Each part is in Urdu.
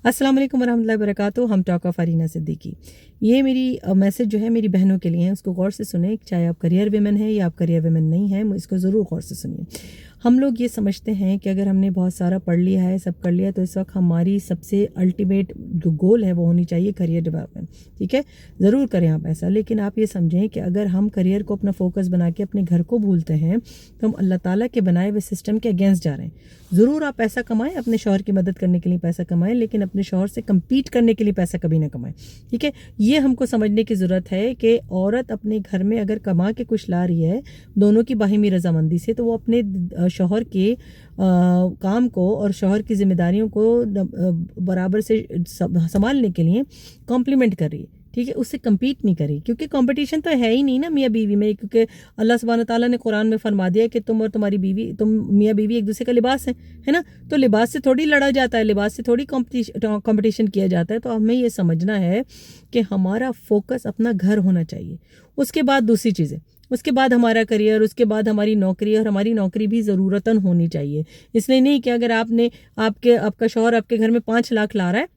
السلام علیکم ورحمۃ اللہ وبرکاتہ. ہم ٹاک آف ارینہ صدیقی. یہ میری میسج جو ہے میری بہنوں کے لیے ہے. اس کو غور سے سنیں, چاہے آپ کریئر ویمن ہیں یا آپ کریئر ویمن نہیں ہیں, اس کو ضرور غور سے سنیے. ہم لوگ یہ سمجھتے ہیں کہ اگر ہم نے بہت سارا پڑھ لیا ہے, سب کر لیا, تو اس وقت ہماری سب سے الٹیمیٹ جو گول ہے وہ ہونی چاہیے کریئر ڈیولپمنٹ. ٹھیک ہے, ضرور کریں آپ ایسا, لیکن آپ یہ سمجھیں کہ اگر ہم کریئر کو اپنا فوکس بنا کے اپنے گھر کو بھولتے ہیں تو ہم اللہ تعالیٰ کے بنائے ہوئے سسٹم کے اگینسٹ جا رہے ہیں. ضرور آپ پیسہ کمائیں, اپنے شوہر کی مدد کرنے کے لیے پیسہ کمائیں, لیکن اپنے شوہر سے کمپیٹ کرنے کے لیے پیسہ کبھی نہ کمائیں. ٹھیک ہے, یہ ہم کو سمجھنے کی ضرورت ہے کہ عورت اپنے گھر میں اگر کما کے کچھ لا رہی ہے دونوں کی باہمی رضامندی سے, تو وہ اپنے شوہر کے کام کو اور شوہر کی ذمہ داریوں کو برابر سے سنبھالنے کے لیے کمپلیمنٹ کر رہی ہے. ٹھیک ہے, اس سے کمپیٹ نہیں کری, کیونکہ کمپٹیشن تو ہے ہی نہیں نا میاں بیوی میں. کیونکہ اللہ سبحانہ تعالیٰ نے قرآن میں فرما دیا کہ تم اور تمہاری بیوی, تم میاں بیوی ایک دوسرے کا لباس ہے نا. تو لباس سے تھوڑی لڑا جاتا ہے, لباس سے تھوڑی کمپٹیشن کیا جاتا ہے. تو ہمیں یہ سمجھنا ہے کہ ہمارا فوکس اپنا گھر ہونا چاہیے, اس کے بعد دوسری چیزیں, اس کے بعد ہمارا کریئر, اس کے بعد ہماری نوکری, اور ہماری نوکری بھی ضرورتاً ہونی چاہیے. اس لیے نہیں کہ اگر آپ کا شوہر آپ کے گھر میں 5 لاکھ لا رہا ہے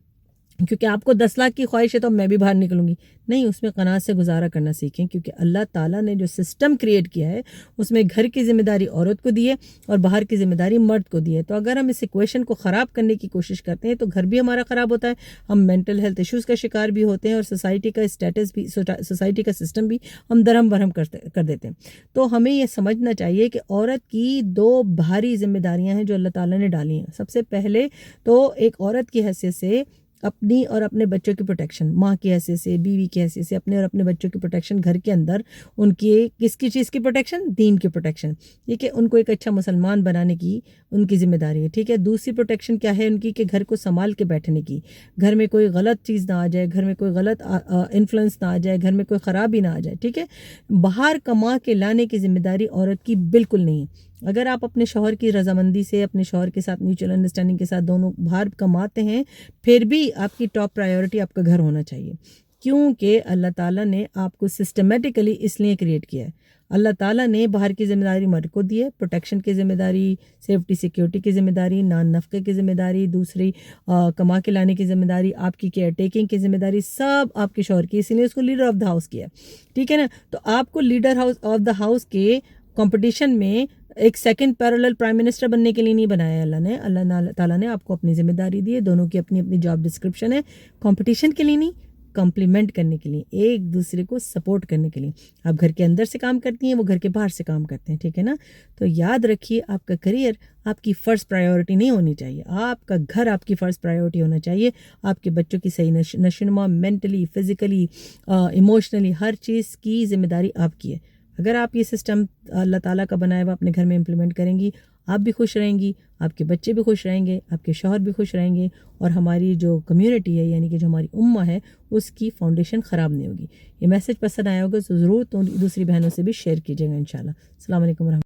کیونکہ آپ کو 10 لاکھ کی خواہش ہے تو میں بھی باہر نکلوں گی. نہیں, اس میں قناعت سے گزارا کرنا سیکھیں, کیونکہ اللہ تعالیٰ نے جو سسٹم کریٹ کیا ہے اس میں گھر کی ذمہ داری عورت کو دی ہے اور باہر کی ذمہ داری مرد کو دی ہے. تو اگر ہم اس ایکویشن کو خراب کرنے کی کوشش کرتے ہیں تو گھر بھی ہمارا خراب ہوتا ہے, ہم مینٹل ہیلتھ ایشوز کا شکار بھی ہوتے ہیں, اور سوسائٹی کا اسٹیٹس بھی, سوسائٹی کا سسٹم بھی ہم درہم برہم کر دیتے ہیں. تو ہمیں یہ سمجھنا چاہیے کہ عورت کی 2 بھاری ذمہ داریاں ہیں جو اللہ تعالیٰ نے ڈالی ہیں. سب سے پہلے تو ایک عورت کی حیثیت سے اپنی اور اپنے بچوں کی پروٹیکشن, ماں کی حیثیت سے, بیوی کی حیثیت سے اپنے اور اپنے بچوں کی پروٹیکشن, گھر کے اندر ان کی کس کی چیز کی پروٹیکشن, دین کی پروٹیکشن. ٹھیک ہے, ان کو ایک اچھا مسلمان بنانے کی ان کی ذمہ داری ہے. ٹھیک ہے, دوسری پروٹیکشن کیا ہے ان کی, کہ گھر کو سنبھال کے بیٹھنے کی, گھر میں کوئی غلط چیز نہ آ جائے, گھر میں کوئی غلط انفلوئنس نہ آ جائے, گھر میں کوئی خرابی نہ آ جائے. ٹھیک ہے, باہر کما کے لانے کی ذمہ داری عورت کی بالکل نہیں ہے. اگر آپ اپنے شوہر کی رضامندی سے, اپنے شوہر کے ساتھ میوچل انڈرسٹینڈنگ کے ساتھ دونوں باہر کماتے ہیں, پھر بھی آپ کی ٹاپ پرائیورٹی آپ کا گھر ہونا چاہیے. کیونکہ اللہ تعالیٰ نے آپ کو سسٹمیٹیکلی اس لیے کریٹ کیا ہے. اللہ تعالیٰ نے باہر کی ذمہ داری مرد کو دی ہے, پروٹیکشن کی ذمہ داری, سیفٹی سیکیورٹی کی ذمہ داری, نان نفقے کی ذمہ داری, دوسری کما کے لانے کی ذمہ داری, آپ کی کیئر ٹیکنگ کی ذمہ داری, سب آپ کے شوہر کی. اسی لیے اس کو لیڈر آف دا ہاؤس کیا. ٹھیک ہے نا, تو آپ کو لیڈر آف دا ہاؤس کے کمپٹیشن میں ایک سیکنڈ پیرالل پرائم منسٹر بننے کے لیے نہیں بنایا اللہ نے. اللہ تعالیٰ نے آپ کو اپنی ذمہ داری دی ہے, دونوں کی اپنی اپنی جاب ڈسکرپشن ہے, کمپٹیشن کے لیے نہیں, کمپلیمنٹ کرنے کے لیے, ایک دوسرے کو سپورٹ کرنے کے لیے. آپ گھر کے اندر سے کام کرتی ہیں, وہ گھر کے باہر سے کام کرتے ہیں. ٹھیک ہے نا, تو یاد رکھیے آپ کا کریئر آپ کی فرسٹ پرائیورٹی نہیں ہونی چاہیے, آپ کا گھر آپ کی فرسٹ پرائیورٹی ہونا چاہیے. آپ کے بچوں کی صحیح نشوونما, مینٹلی, فزیکلی, ایموشنلی, ہر چیز کی ذمہ داری آپ کی ہے. اگر آپ یہ سسٹم اللہ تعالیٰ کا بنایا ہوا اپنے گھر میں امپلیمنٹ کریں گی, آپ بھی خوش رہیں گی, آپ کے بچے بھی خوش رہیں گے, آپ کے شوہر بھی خوش رہیں گے, اور ہماری جو کمیونٹی ہے یعنی کہ جو ہماری امہ ہے اس کی فاؤنڈیشن خراب نہیں ہوگی. یہ میسج پسند آیا ہوگا تو ضرور دوسری بہنوں سے بھی شیئر کیجیے گا انشاءاللہ. السلام علیکم ورحمۃ اللہ.